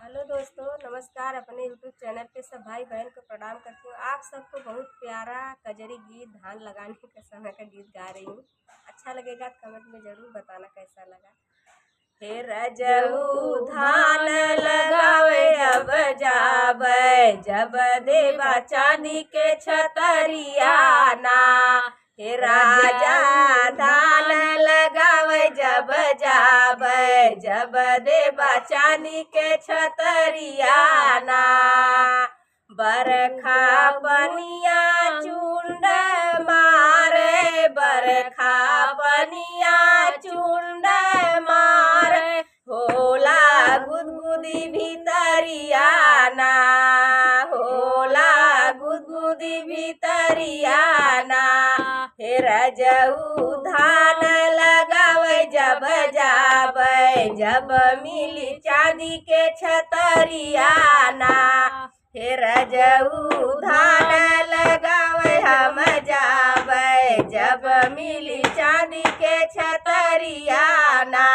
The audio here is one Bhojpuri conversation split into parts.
हेलो दोस्तों, नमस्कार। अपने यूट्यूब चैनल पे सब भाई बहन को प्रणाम करती हूँ। आप सबको बहुत प्यारा कजरी गीत धान लगाने के समय का गीत गा रही हूँ। अच्छा लगेगा तो कमेंट में ज़रूर बताना कैसा लगा। हे रजऊ धान लगावे अब जावे, जब देवा चांदी के छतरिया ना। हे राजा धान लगावे जब जावे, जब देवा चांदी के छतरिया ना। बरखा पनिया चुंड मारे, बरखा पनिया चुंड मारे, होला गुदगुदी भीतरिया ना, होला गुदगुदी भीतरिया ना। हे रजऊ धान लगावे जब जावे, जब मिली चांदी के छतरिया ना। हे रजऊ धान लगावे हम जावे, जब मिली चांदी के छतरिया ना।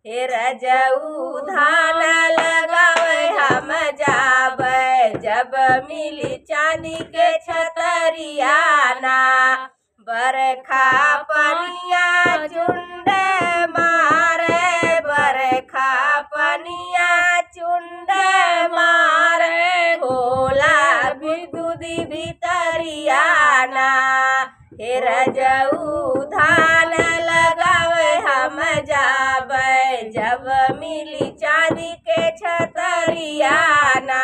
हे रजऊ धान लगावे हम जावे, जब मिली चांदी के छतरिया ना। बरखा पनिया चुंड मारे, बरखा पनिया चुंड मारे, होला गुदगुदी भीतरिया ना। हे रजऊ धान लगावे हम जावे, जब मिली चांदी के छतरिया ना।